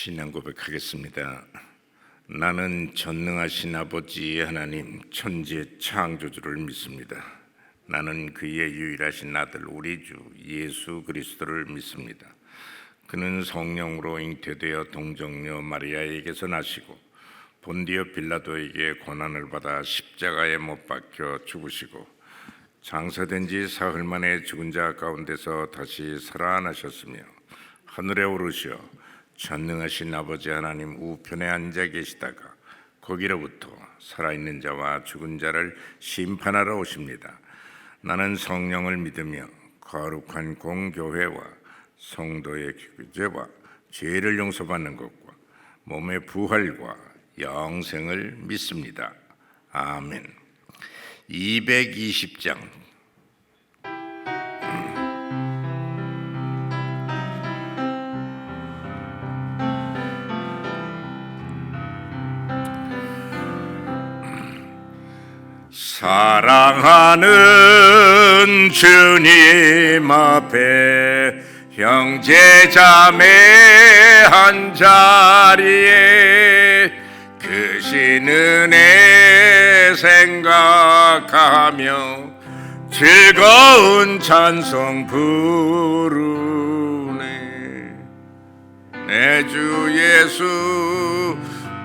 신앙 고백하겠습니다. 나는 전능하신 아버지 하나님 천지의 창조주를 믿습니다. 나는 그의 유일하신 아들 우리 주 예수 그리스도를 믿습니다. 그는 성령으로 잉태되어 동정녀 마리아에게서 나시고 본디오 빌라도에게 고난을 받아 십자가에 못 박혀 죽으시고 장사된 지 사흘 만에 죽은 자 가운데서 다시 살아나셨으며 하늘에 오르시어 전능하신 아버지 하나님 우편에 앉아 계시다가 거기로부터 살아있는 자와 죽은 자를 심판하러 오십니다. 나는 성령을 믿으며 거룩한 공교회와 성도의 죄와 죄를 용서받는 것과 몸의 부활과 영생을 믿습니다. 아멘. 220장 사랑하는 주님 앞에 형제 자매 한 자리에 크신 은혜 생각하며 즐거운 찬송 부르네. 내 주 예수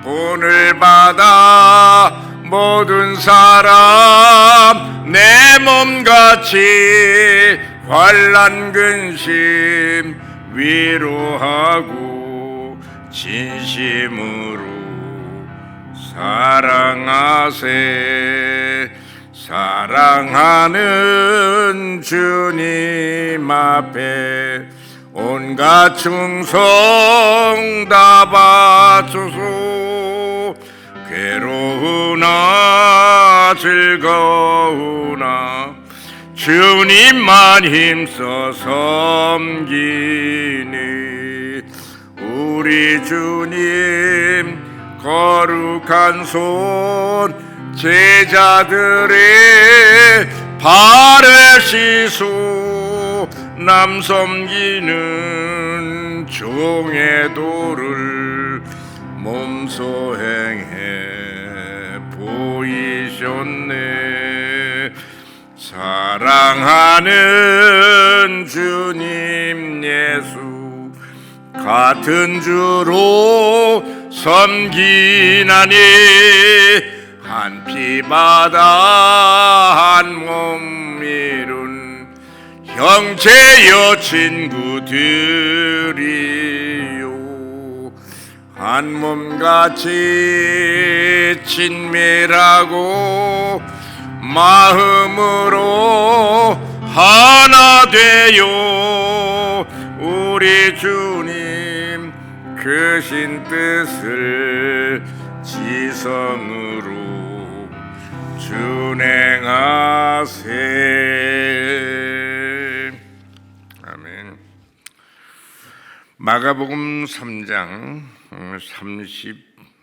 본을 받아 모든 사람 내 몸같이 환난 근심 위로하고 진심으로 사랑하세. 사랑하는 주님 앞에 온갖 충성 다 바쳐서 괴로우나 즐거우나 주님만 힘써 섬기니. 우리 주님 거룩한 손 제자들의 발을 씻어 남 섬기는 종의 도를 몸소 행해 보이셨네. 사랑하는 주님 예수 같은 주로 섬기나니 한 피 바다 한 몸 이룬 형제여 친구들이요. 한 몸같이 친밀하고 마음으로 하나 되어 우리 주님 크신 뜻을 지성으로 준행하세. 아멘. 마가복음 3장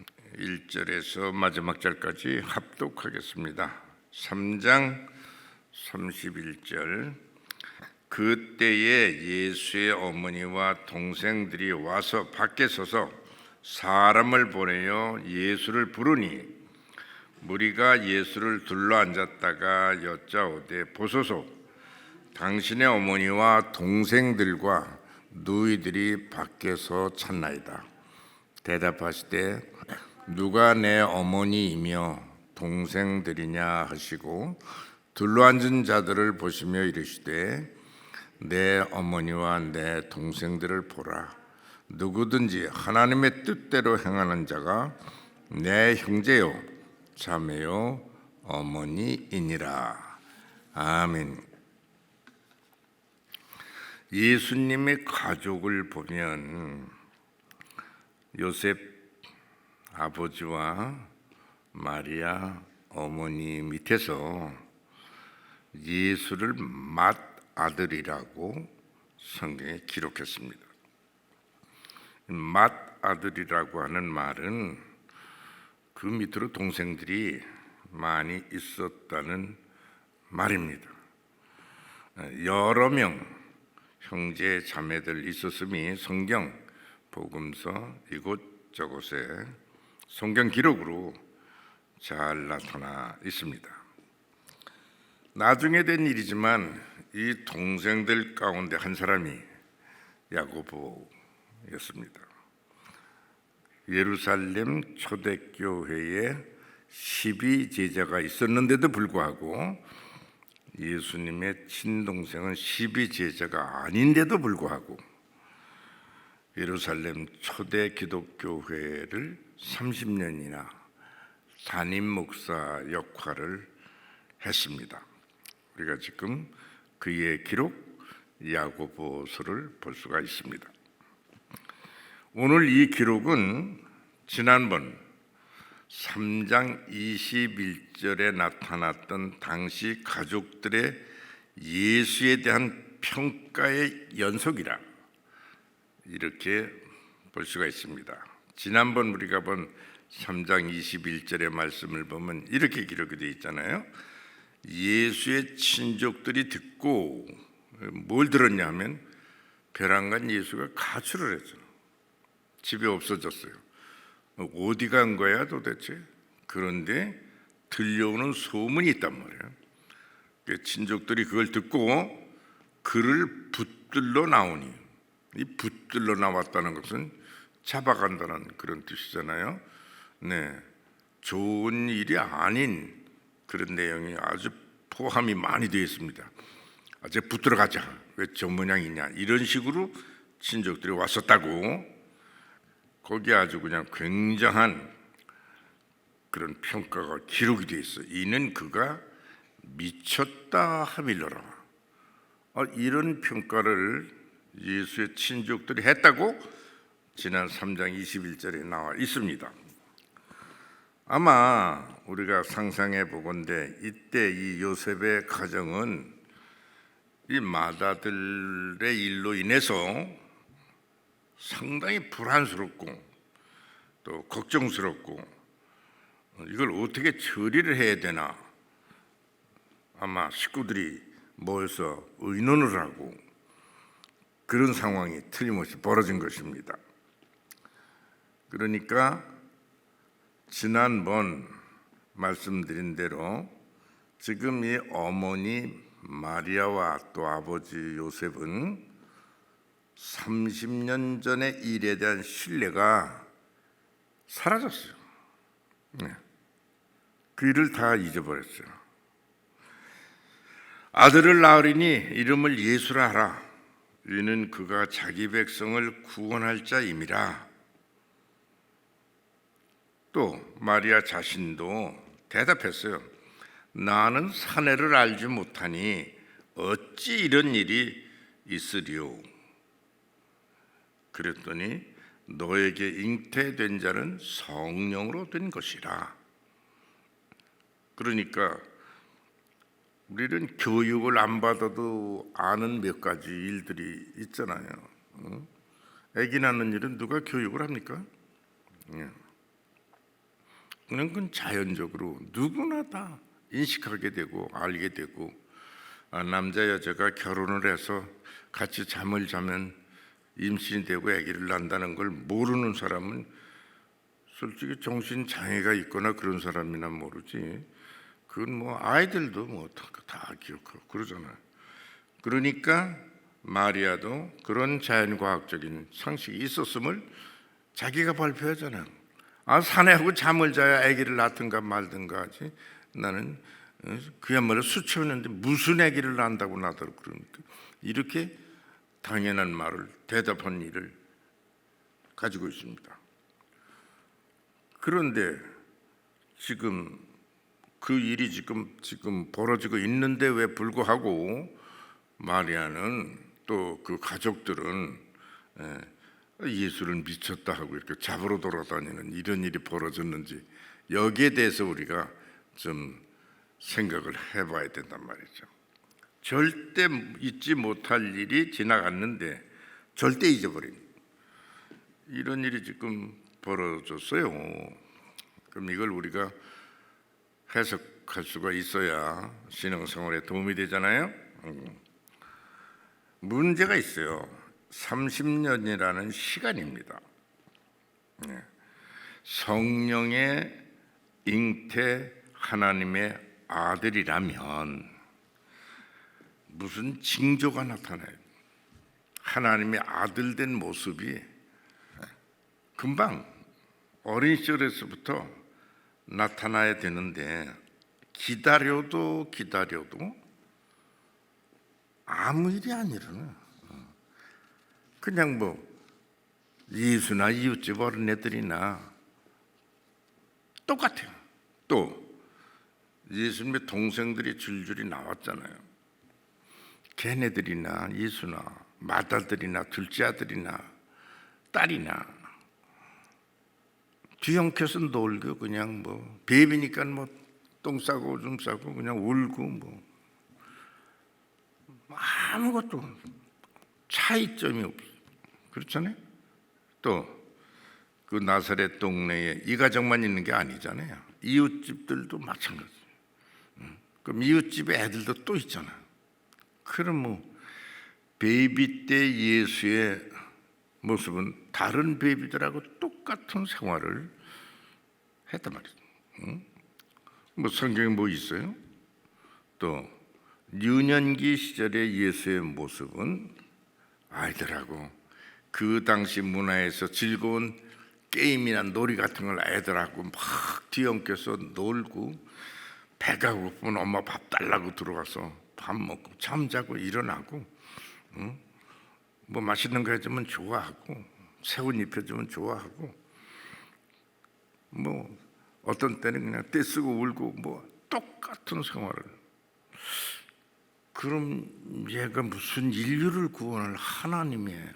31절에서 마지막 절까지 합독하겠습니다. 3장 31절. 그때에 예수의 어머니와 동생들이 와서 밖에 서서 사람을 보내어 예수를 부르니 무리가 예수를 둘러앉았다가 여짜오되 보소서 당신의 어머니와 동생들과 누이들이 밖에서 찾나이다. 대답하시되 누가 내 어머니이며 동생들이냐 하시고 둘러앉은 자들을 보시며 이르시되 내 어머니와 내 동생들을 보라. 누구든지 하나님의 뜻대로 행하는 자가 내 형제요 자매요 어머니이니라. 아멘. 예수님의 가족을 보면 요셉 아버지와 마리아 어머니 밑에서 예수를 맏아들이라고 성경에 기록했습니다. 맏아들이라고 하는 말은 그 밑으로 동생들이 많이 있었다는 말입니다. 여러 명 형제 자매들 있었음이 성경 복음서 이곳저곳에 성경 기록으로 잘 나타나 있습니다. 나중에 된 일이지만 이 동생들 가운데 한 사람이 야고보였습니다. 예루살렘 초대교회에 12제자가 있었는데도 불구하고 예수님의 친동생은 12제자가 아닌데도 불구하고 예루살렘 초대 기독교회를 30년이나 담임 목사 역할을 했습니다. 우리가 지금 그의 기록 야고보서를 볼 수가 있습니다. 오늘 이 기록은 지난번 3장 21절에 나타났던 당시 가족들의 예수에 대한 평가의 연속이라 이렇게 볼 수가 있습니다. 지난번 우리가 본 3장 21절의 말씀을 보면 이렇게 기록이 되어 있잖아요. 예수의 친족들이 듣고 뭘 들었냐 하면 벼랑간 예수가 가출을 했죠. 집에 없어졌어요. 어디 간 거야 도대체? 그런데 들려오는 소문이 있단 말이에요. 친족들이 그걸 듣고 그를 붙들러 나오니, 이 붙들러 나왔다는 것은 잡아간다는 그런 뜻이잖아요. 네, 좋은 일이 아닌 그런 내용이 아주 포함이 많이 되어 있습니다. 이제 붙들어 가자. 왜 저 모양이냐? 이런 식으로 친족들이 왔었다고. 거기에 아주 그냥 굉장한 그런 평가가 기록이 되어 있어요. 이는 그가 미쳤다 하밀러라. 이런 평가를 예수의 친족들이 했다고 지난 3장 21절에 나와 있습니다. 아마 우리가 상상해 보건대 이때 이 요셉의 가정은 이 마다들의 일로 인해서 상당히 불안스럽고 또 걱정스럽고 이걸 어떻게 처리를 해야 되나 아마 식구들이 모여서 의논을 하고 그런 상황이 틀림없이 벌어진 것입니다. 그러니까 지난번 말씀드린 대로 지금 이 어머니 마리아와 또 아버지 요셉은 30년 전의 일에 대한 신뢰가 사라졌어요. 네. 그 일을 다 잊어버렸어요. 아들을 낳으리니 이름을 예수라 하라. 이는 그가 자기 백성을 구원할 자임이라. 또 마리아 자신도 대답했어요. 나는 사내를 알지 못하니 어찌 이런 일이 있으리요. 그랬더니 너에게 잉태된 자는 성령으로 된 것이라. 그러니까 우리는 교육을 안 받아도 아는 몇 가지 일들이 있잖아요. 아기 낳는 일은 누가 교육을 합니까? 그냥 그건 자연적으로 누구나 다 인식하게 되고 알게 되고, 남자 여자가 결혼을 해서 같이 잠을 자면 임신이 되고 아기를 낳는다는 걸 모르는 사람은 솔직히 정신 장애가 있거나 그런 사람이나 모르지. 그건 뭐 아이들도 뭐 다 기억하고 그러잖아요. 그러니까 마리아도 그런 자연과학적인 상식이 있었음을 자기가 발표하잖아요. 사내하고 잠을 자야 아기를 낳든가 말든가 하지. 나는 그야말로 수치었는데 무슨 아기를 낳는다고 나더러 그러니까 이렇게 당연한 말을 대답한 일을 가지고 있습니다. 그런데 지금 그 일이 지금 벌어지고 있는데 왜 불구하고 마리아는 또 그 가족들은 예수를 미쳤다 하고 이렇게 잡으러 돌아다니는 이런 일이 벌어졌는지 여기에 대해서 우리가 좀 생각을 해봐야 된단 말이죠. 절대 잊지 못할 일이 지나갔는데 절대 잊어버린 이런 일이 지금 벌어졌어요. 그럼 이걸 우리가 해석할 수가 있어야 신앙생활에 도움이 되잖아요. 문제가 있어요. 30년이라는 시간입니다. 성령의 잉태 하나님의 아들이라면 무슨 징조가 나타나요? 하나님의 아들 된 모습이 금방 어린 시절에서부터 나타나야 되는데 기다려도 아무 일이 안 일어나. 그냥 뭐 예수나 이웃집 어린애들이나 똑같아요. 또 예수님의 동생들이 줄줄이 나왔잖아요. 걔네들이나 예수나 맏아들이나 둘째 아들이나 딸이나 뒤엉켜서 놀고 그냥 뭐 베비니까 뭐 똥 싸고 오줌 싸고 그냥 울고 뭐 아무것도 차이점이 없어요. 그렇잖아요. 또 그 나사렛 동네에 이 가정만 있는 게 아니잖아요. 이웃집들도 마찬가지예요. 그럼 이웃집에 애들도 또 있잖아요. 그럼 뭐 베이비 때 예수의 모습은 다른 베이비들하고 똑같은 생활을 했단 말이죠. 뭐 성경에 뭐 있어요? 또 유년기 시절의 예수의 모습은 아이들하고 그 당시 문화에서 즐거운 게임이나 놀이 같은 걸 애들하고 막 뒤엉켜서 놀고 배가 고프면 엄마 밥 달라고 들어가서 밥 먹고 잠자고 일어나고 뭐 맛있는 거 해주면 좋아하고 새우 입혀주면 좋아하고 뭐 어떤 때는 그냥 떼쓰고 울고 뭐 똑같은 생활을. 그럼 얘가 무슨 인류를 구원할 하나님의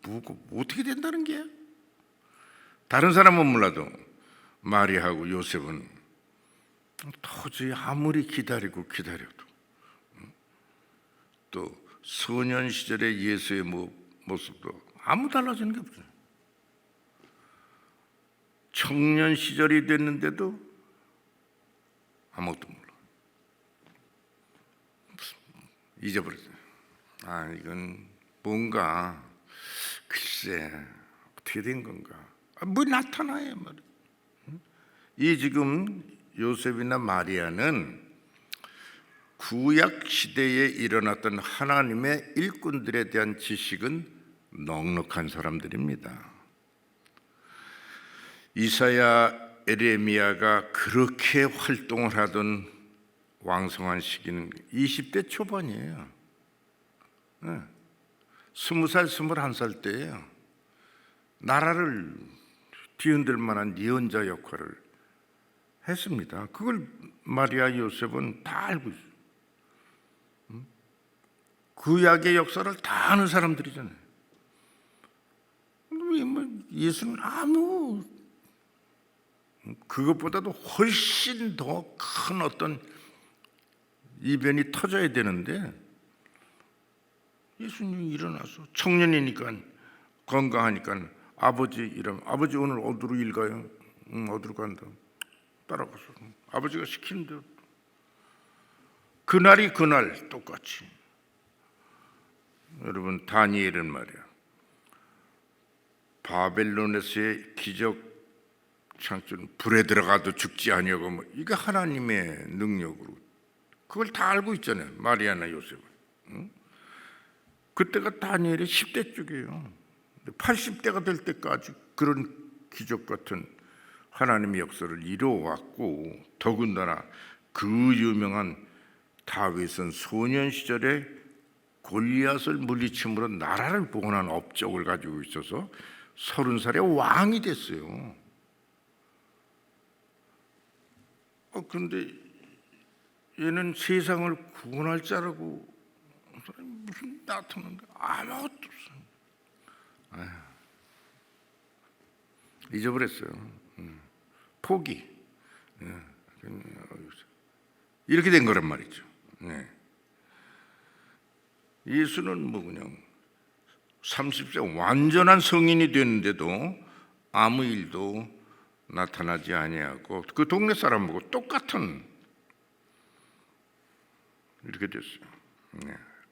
뭐고 어떻게 된다는 게? 다른 사람은 몰라도 마리아하고 요셉은 도저히 아무리 기다려도 또 소년 시절의 예수의 모습도 아무 달라지는 게 없어요. 청년 시절이 됐는데도 아무것도 몰라. 잊어버렸어요. 이건 뭔가 글쎄 어떻게 된 건가? 뭐 나타나요 말이야. 이 지금 요셉이나 마리아는 구약 시대에 일어났던 하나님의 일꾼들에 대한 지식은 넉넉한 사람들입니다. 이사야, 에레미야가 그렇게 활동을 하던 왕성한 시기는 20대 초반이에요. 20살, 21살 때예요. 나라를 뒤흔들 만한 예언자 역할을 했습니다. 그걸 마리아, 요셉은 다 알고 있어요. 구약의 역사를 다 아는 사람들이잖아요. 예수는 아무 그것보다도 훨씬 더 큰 어떤 이변이 터져야 되는데 예수님이 일어나서 청년이니까 건강하니까 아버지 이러면 아버지 오늘 어디로 일 가요? 어디로 간다. 따라가서 아버지가 시키는 대로 그날이 그날 똑같이. 여러분 다니엘은 말이야 바벨론에서의 기적 창조는 불에 들어가도 죽지 아니하고 뭐 이게 하나님의 능력으로 그걸 다 알고 있잖아요. 마리아나 요셉은. 그때가 다니엘의 10대 쪽이에요. 80대가 될 때까지 그런 기적 같은 하나님의 역사를 이루어왔고 더군다나 그 유명한 다윗은 소년 시절에 골리앗을 물리침으로 나라를 복원한 업적을 가지고 있어서 30살에 왕이 됐어요. 그런데 얘는 세상을 구원할 자라고 무슨 나타나는데 아무것도 없어요. 잊어버렸어요. 포기. 이렇게 된 거란 말이죠. 예수는 뭐 그냥 30세 완전한 성인이 됐는데도 아무 일도 나타나지 아니하고 그 동네 사람하고 똑같은 이렇게 됐어요.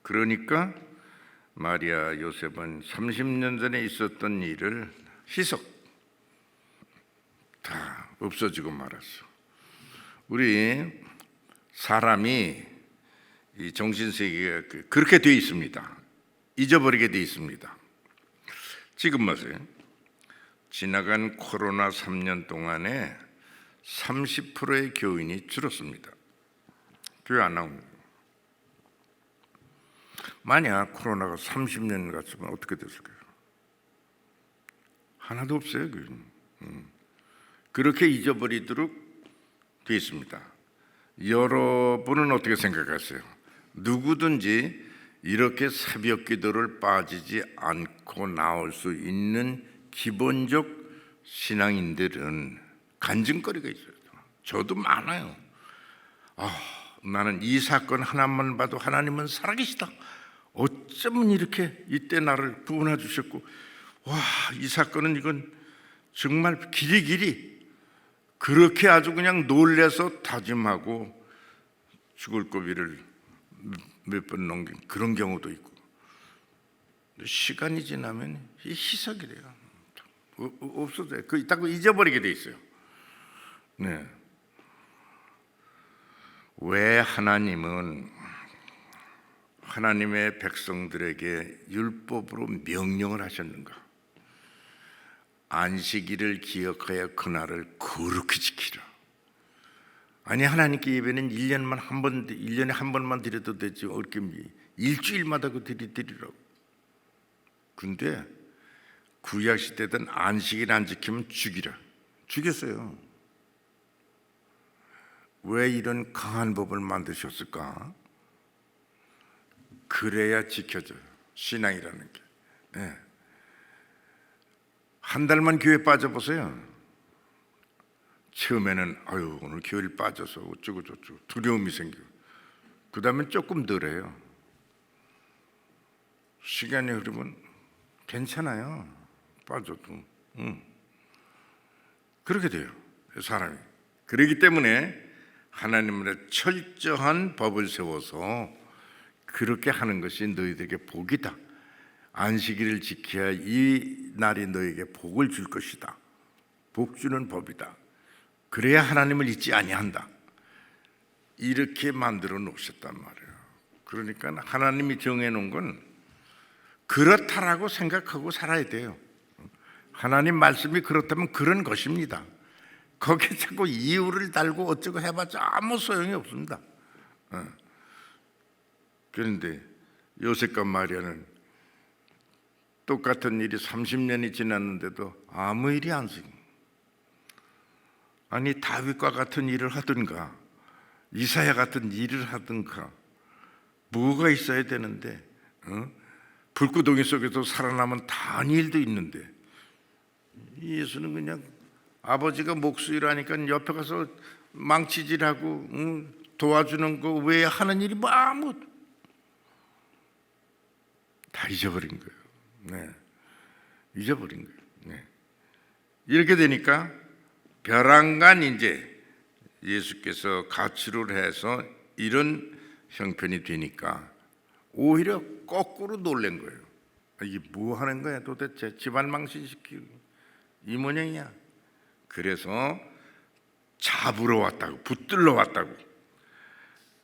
그러니까 마리아 요셉은 30년 전에 있었던 일을 희석 없어지고 말았어. 우리 사람이 이 정신세계가 그렇게 되어 있습니다. 잊어버리게 되어 있습니다. 지금 보세요. 지나간 코로나 3년 동안에 30%의 교인이 줄었습니다. 교회 안 나옵니다. 만약 코로나가 30년 갔으면 어떻게 됐을까요? 하나도 없어요. 그렇게 잊어버리도록 되어 있습니다. 여러분은 어떻게 생각하세요? 누구든지 이렇게 새벽 기도를 빠지지 않고 나올 수 있는 기본적 신앙인들은 간증거리가 있어요. 저도 많아요. 나는 이 사건 하나만 봐도 하나님은 살아계시다. 어쩌면 이렇게 이때 나를 구원해 주셨고, 이 사건은 이건 정말 길이길이 그렇게 아주 그냥 놀래서 다짐하고 죽을 고비를 몇 번 넘긴 그런 경우도 있고, 시간이 지나면 희석이 돼요. 없어져요. 딱 잊어버리게 돼 있어요. 네. 왜 하나님은 하나님의 백성들에게 율법으로 명령을 하셨는가? 안식일을 기억하여 그날을 거룩히 지키라. 아니, 하나님께 예배는 1년에 한 번만 드려도 되지 어떻게 일주일마다 그 드리라고. 근데 구약 시대든 안식일 안 지키면 죽이라. 죽였어요. 왜 이런 강한 법을 만드셨을까? 그래야 지켜져요. 신앙이라는 게. 네. 한 달만 교회 빠져보세요. 처음에는 오늘 교회를 빠져서 어쩌고 저쩌고 두려움이 생겨요. 그 다음엔 조금 덜해요. 시간이 흐르면 괜찮아요. 빠져도. 그렇게 돼요. 사람이. 그렇기 때문에 하나님의 철저한 법을 세워서 그렇게 하는 것이 너희들에게 복이다. 안식일을 지켜야 이 날이 너에게 복을 줄 것이다. 복 주는 법이다. 그래야 하나님을 잊지 아니한다. 이렇게 만들어 놓으셨단 말이에요. 그러니까 하나님이 정해놓은 건 그렇다라고 생각하고 살아야 돼요. 하나님 말씀이 그렇다면 그런 것입니다. 거기에 자꾸 이유를 달고 어쩌고 해봤자 아무 소용이 없습니다. 그런데 요셉과 마리아는 똑같은 일이 30년이 지났는데도 아무 일이 안 생겨. 아니, 다윗과 같은 일을 하든가 이사야 같은 일을 하든가 뭐가 있어야 되는데, 불구덩이 속에서 살아남은 다니엘도 있는데, 예수는 그냥 아버지가 목수일하니까 옆에 가서 망치질하고 도와주는 거 외에 하는 일이 뭐 아무 다 잊어버린 거예요. 네. 잊어버린 거예요. 네. 이렇게 되니까 벼랑간 이제 예수께서 가출을 해서 이런 형편이 되니까 오히려 거꾸로 놀란 거예요. 이게 뭐 하는 거야 도대체? 집안 망신시키고 이 모양이야. 그래서 잡으러 왔다고, 붙들러 왔다고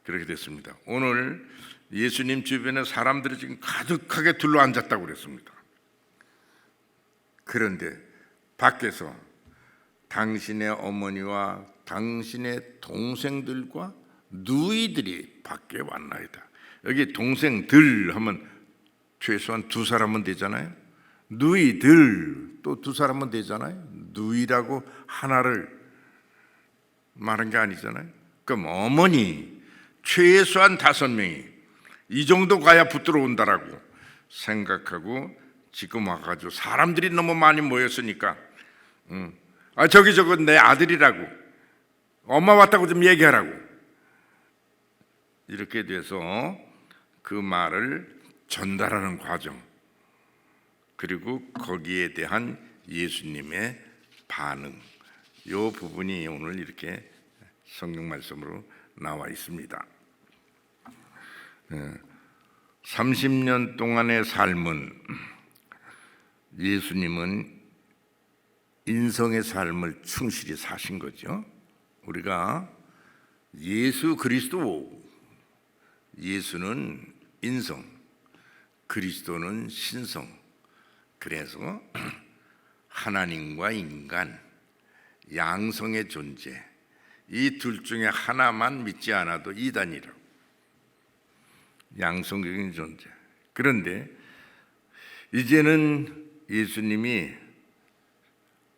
그렇게 됐습니다. 오늘 예수님 주변에 사람들이 지금 가득하게 둘러앉았다고 그랬습니다. 그런데 밖에서 당신의 어머니와 당신의 동생들과 누이들이 밖에 왔나이다. 여기 동생들 하면 최소한 2사람은 되잖아요. 누이들 또 2사람은 되잖아요. 누이라고 하나를 말한 게 아니잖아요. 그럼 어머니 최소한 5명이 이 정도 가야 붙들어 온다라고 생각하고 지금 와가지고 사람들이 너무 많이 모였으니까 저거 내 아들이라고, 엄마 왔다고 좀 얘기하라고, 이렇게 돼서 그 말을 전달하는 과정, 그리고 거기에 대한 예수님의 반응, 이 부분이 오늘 이렇게 성경 말씀으로 나와 있습니다. 30년 동안의 삶은 예수님은 인성의 삶을 충실히 사신 거죠. 우리가 예수 그리스도, 예수는 인성, 그리스도는 신성. 그래서 하나님과 인간, 양성의 존재, 이 둘 중에 하나만 믿지 않아도 이단이라고. 양성적인 존재. 그런데 이제는 예수님이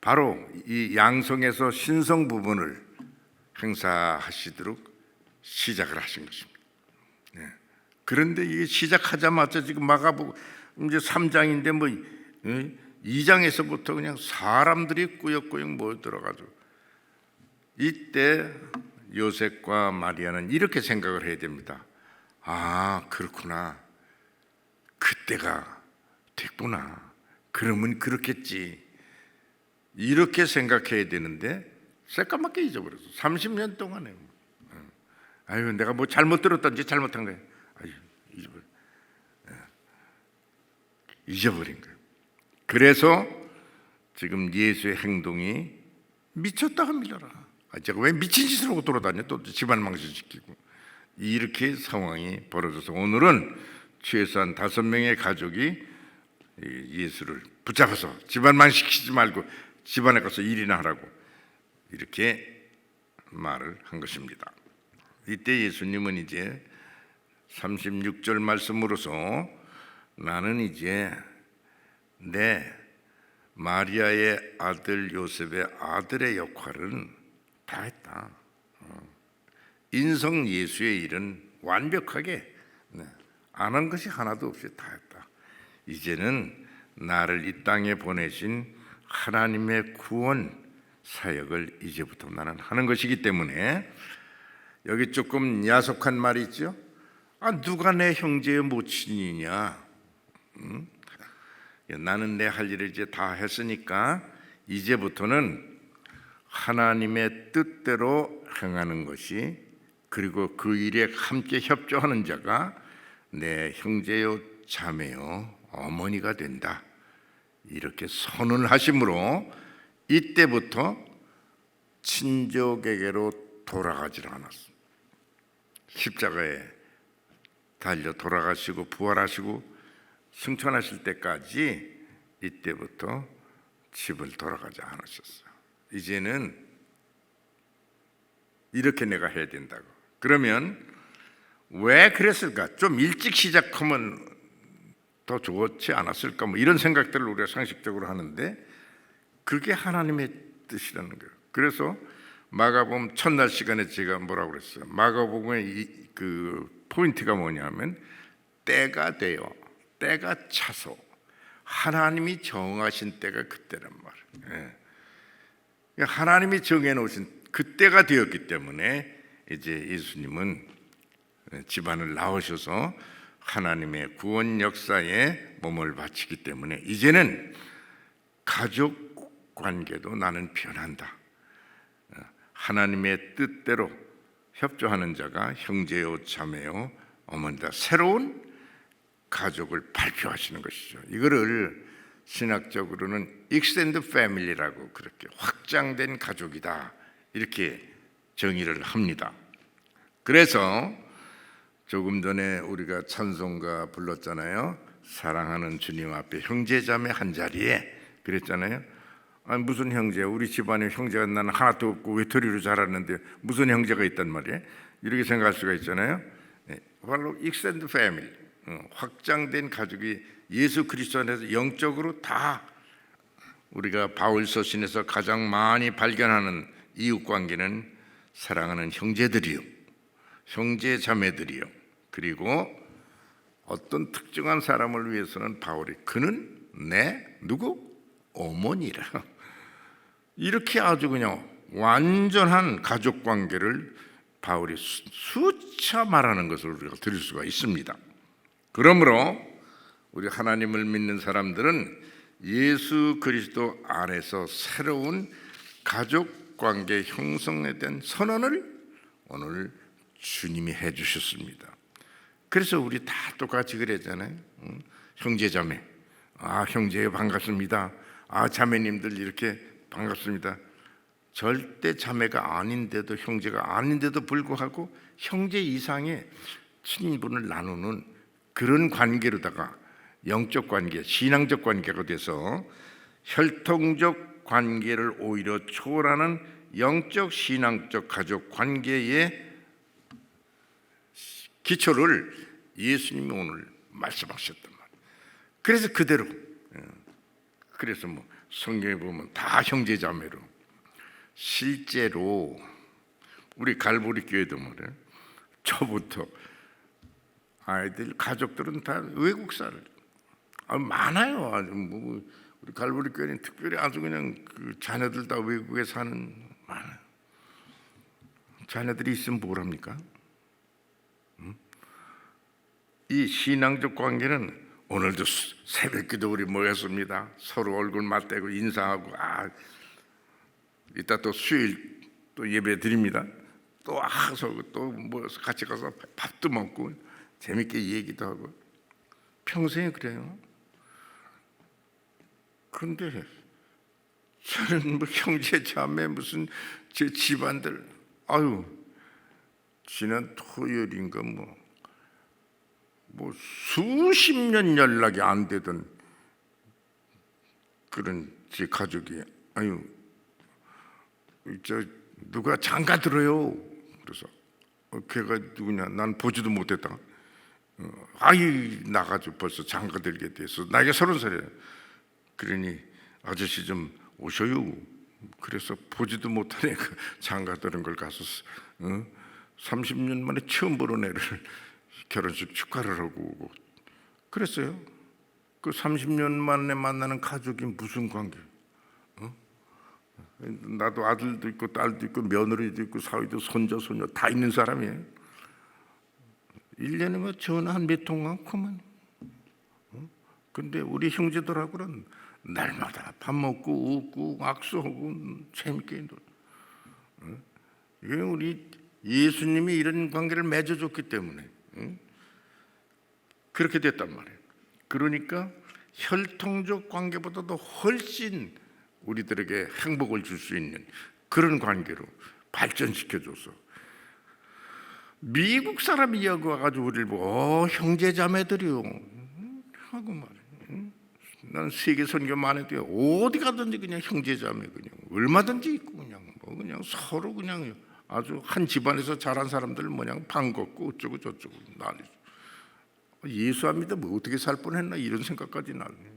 바로 이 양성에서 신성 부분을 행사하시도록 시작을 하신 것입니다. 네. 그런데 이게 시작하자마자 지금 마가복음 이제 3장인데 뭐 2장에서부터 그냥 사람들이 꾸역꾸역 모여들어가지고, 이때 요셉과 마리아는 이렇게 생각을 해야 됩니다. 아, 그렇구나. 그때가 됐구나. 그러면 그렇겠지. 이렇게 생각해야 되는데 새까맣게 잊어버렸어. 30년 동안에. 아유, 내가 뭐 잘못 들었던지 잘못한 거야. 아유, 잊어버린 거예요. 그래서 지금 예수의 행동이 미쳤다 합니다. 제가 왜 미친 짓을 하고 돌아다녀? 또 집안 망신시키고. 이렇게 상황이 벌어져서 오늘은 최소한 5명의 가족이 예수를 붙잡아서 집안 망신시키지 말고 집안에 가서 일이나 하라고 이렇게 말을 한 것입니다. 이때 예수님은 이제 36절 말씀으로서 나는 이제 내 마리아의 아들 요셉의 아들의 역할은 다 했다. 인성 예수의 일은 완벽하게 안 한 것이 하나도 없이 다 했다. 이제는 나를 이 땅에 보내신 하나님의 구원 사역을 이제부터 나는 하는 것이기 때문에, 여기 조금 야속한 말이 있죠. 아, 누가 내 형제의 모친이냐? 나는 내 할 일을 이제 다 했으니까 이제부터는 하나님의 뜻대로 행하는 것이, 그리고 그 일에 함께 협조하는 자가 내 형제요 자매요 어머니가 된다. 이렇게 선언을 하심으로 이때부터 친족에게로 돌아가질 않았어. 십자가에 달려 돌아가시고 부활하시고 승천하실 때까지 이때부터 집을 돌아가지 않으셨어요. 이제는 이렇게 내가 해야 된다고. 그러면 왜 그랬을까? 좀 일찍 시작하면 더 좋지 않았을까? 뭐 이런 생각들을 우리가 상식적으로 하는데, 그게 하나님의 뜻이라는 거예요. 그래서 마가복음 첫날 시간에 제가 뭐라고 그랬어요? 마가복음의 그 포인트가 뭐냐면 때가 되어, 때가 차서 하나님이 정하신 때가 그때란 말이에요. 하나님이 정해놓으신 그때가 되었기 때문에 이제 예수님은 집안을 나오셔서 하나님의 구원 역사에 몸을 바치기 때문에 이제는 가족 관계도 나는 변한다. 하나님의 뜻대로 협조하는 자가 형제요 자매요 어머니다. 새로운 가족을 발표하시는 것이죠. 이거를 신학적으로는 extended family라고, 그렇게 확장된 가족이다 이렇게 정의를 합니다. 그래서 조금 전에 우리가 찬송가 불렀잖아요. 사랑하는 주님 앞에 형제자매 한 자리에, 그랬잖아요. 아니, 무슨 형제야? 우리 집안에 형제가 나는 하나도 없고 외톨이로 자랐는데 무슨 형제가 있단 말이에요? 이렇게 생각할 수가 있잖아요. 바로 extended family, 확장된 가족이 예수 그리스도 안에서 영적으로 다, 우리가 바울 서신에서 가장 많이 발견하는 이웃 관계는 사랑하는 형제들이요, 형제 자매들이요, 그리고 어떤 특정한 사람을 위해서는 바울이 그는 내 누구? 어머니라. 이렇게 아주 그냥 완전한 가족 관계를 바울이 수차 말하는 것을 우리가 들을 수가 있습니다. 그러므로 우리 하나님을 믿는 사람들은 예수 그리스도 안에서 새로운 가족 관계 형성에 대한 선언을 오늘 주님이 해주셨습니다. 그래서 우리 다 똑같이 그랬잖아요. 형제 자매, 아 형제요 반갑습니다. 아 자매님들 이렇게 반갑습니다. 절대 자매가 아닌데도, 형제가 아닌데도 불구하고 형제 이상의 친분을 나누는 그런 관계로다가 영적 관계, 신앙적 관계가 돼서 혈통적 관계를 오히려 초월하는 영적 신앙적 가족 관계의 기초를 예수님이 오늘 말씀하셨단 말이에요. 그래서 그대로, 그래서 뭐 성경에 보면 다 형제자매로, 실제로 우리 갈보리 교회도 말이에요. 저부터 아이들 가족들은 다 외국사를 많아요. 아주 뭐 우리 갈보리 교회는 특별히 아주 그냥 그 자녀들 다 외국에 사는 많아요. 자녀들이 있으면 뭐랍니까? 이 신앙적 관계는 오늘도 새벽기도 우리 모였습니다. 서로 얼굴 맞대고 인사하고, 이따 또 수요일 또 예배 드립니다. 또 또 뭐 같이 가서 밥도 먹고 재밌게 얘기도 하고 평생에 그래요. 그런데 저는 뭐 형제 자매 무슨 제 집안들 지난 토요일인가 뭐 수십 년 연락이 안 되던 그런 제 가족이 저 누가 장가 들어요. 그래서 걔가 누구냐? 난 보지도 못했다. 나가지고 벌써 장가 들게 돼서 나이가 30살이에요. 그러니 아저씨 좀 오셔요. 그래서 보지도 못하니까 장가 들은 걸 가서 30년 만에 처음 보는 애를 결혼식 축하를 하고 오고 그랬어요. 그 30년 만에 만나는 가족이 무슨 관계? 나도 아들도 있고 딸도 있고 며느리도 있고 사위도 손자 손녀 다 있는 사람이에요. 1년에 뭐 전화 한 몇 통 많구만. 근데 우리 형제들하고는 날마다 밥 먹고 웃고 악수하고 재밌게 놀아. 이게 우리 예수님이 이런 관계를 맺어줬기 때문에 그렇게 됐단 말이에요. 그러니까 혈통적 관계보다도 훨씬 우리들에게 행복을 줄 수 있는 그런 관계로 발전시켜줘서 미국 사람이야고 와가지고 우리를 보고 형제자매들이요 하고 말이에요. 난 세계 선교 많이 해도 어디 가든지 그냥 형제자매 그냥 얼마든지 있고 그냥 서로 그냥 아주 한 집안에서 자란 사람들 그냥 반갑고 어쩌고 저쩌고 난리죠. 예수 안 믿으면 뭐 어떻게 살 뻔했나 이런 생각까지 나네.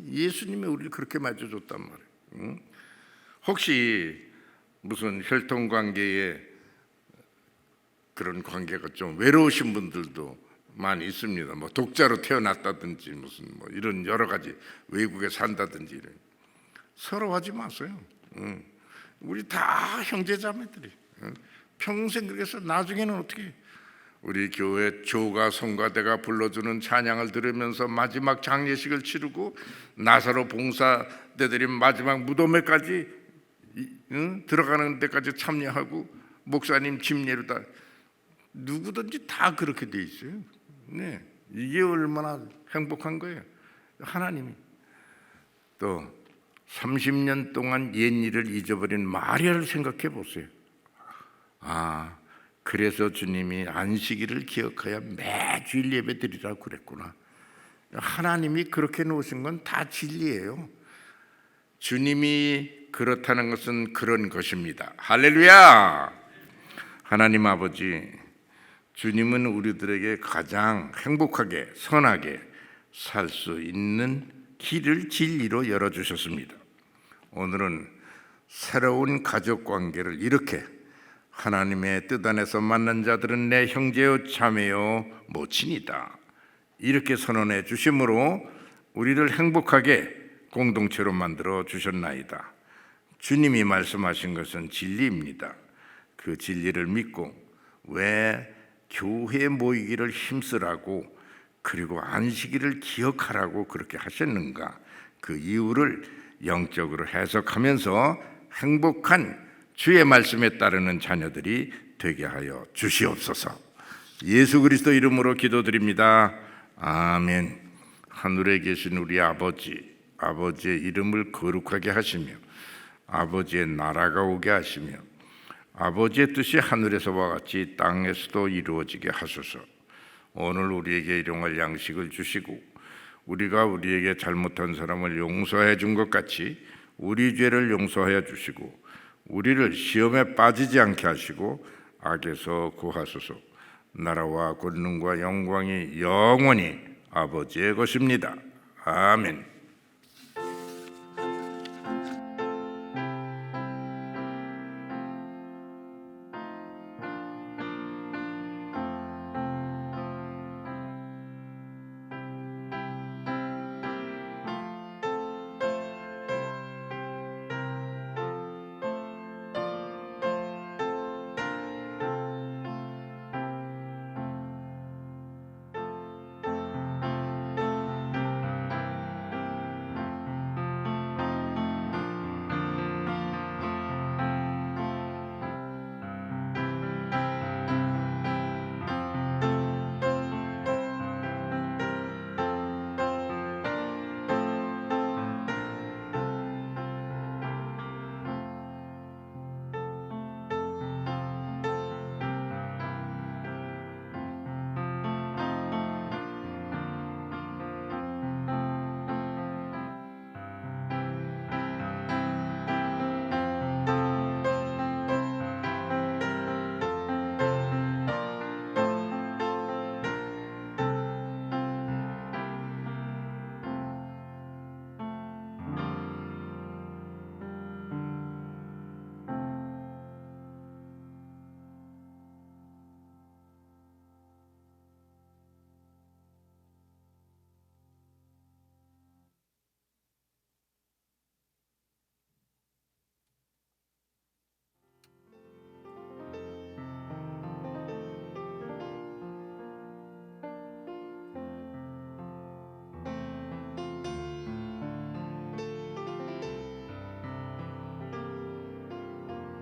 예수님이 우리를 그렇게 맺어줬단 말이에요. 혹시 무슨 혈통 관계에 그런 관계가 좀 외로우신 분들도 많이 있습니다. 뭐 독자로 태어났다든지 무슨 뭐 이런 여러 가지 외국에 산다든지 이런. 서로 하지 마세요. 우리 다 형제자매들이 평생 그래서 나중에는 어떻게 우리 교회 조가 성가대가 불러주는 찬양을 들으면서 마지막 장례식을 치르고 나사로 봉사대들이 마지막 무덤에까지 들어가는 데까지 참여하고 목사님 침례로 다 누구든지 다 그렇게 돼 있어요. 네, 이게 얼마나 행복한 거예요. 하나님이 또 30년 동안 옛일을 잊어버린 마리아를 생각해 보세요. 그래서 주님이 안식일을 기억하여 매주일 예배 드리라고 그랬구나. 하나님이 그렇게 놓으신 건 다 진리예요. 주님이 그렇다는 것은 그런 것입니다. 할렐루야. 하나님 아버지, 주님은 우리들에게 가장 행복하게 선하게 살 수 있는 길을 진리로 열어주셨습니다. 오늘은 새로운 가족 관계를 이렇게 하나님의 뜻 안에서 만난 자들은 내 형제요 자매요 모친이다 이렇게 선언해 주심으로 우리를 행복하게 공동체로 만들어 주셨나이다. 주님이 말씀하신 것은 진리입니다. 그 진리를 믿고 왜 교회에 모이기를 힘쓰라고 그리고 안식일을 기억하라고 그렇게 하셨는가, 그 이유를 영적으로 해석하면서 행복한 주의 말씀에 따르는 자녀들이 되게 하여 주시옵소서. 예수 그리스도 이름으로 기도드립니다. 아멘. 하늘에 계신 우리 아버지, 아버지의 이름을 거룩하게 하시며 아버지의 나라가 오게 하시며 아버지의 뜻이 하늘에서와 같이 땅에서도 이루어지게 하소서. 오늘 우리에게 일용할 양식을 주시고 우리가 우리에게 잘못한 사람을 용서해 준 것 같이 우리 죄를 용서하여 주시고 우리를 시험에 빠지지 않게 하시고 악에서 구하소서. 나라와 권능과 영광이 영원히 아버지의 것입니다. 아멘.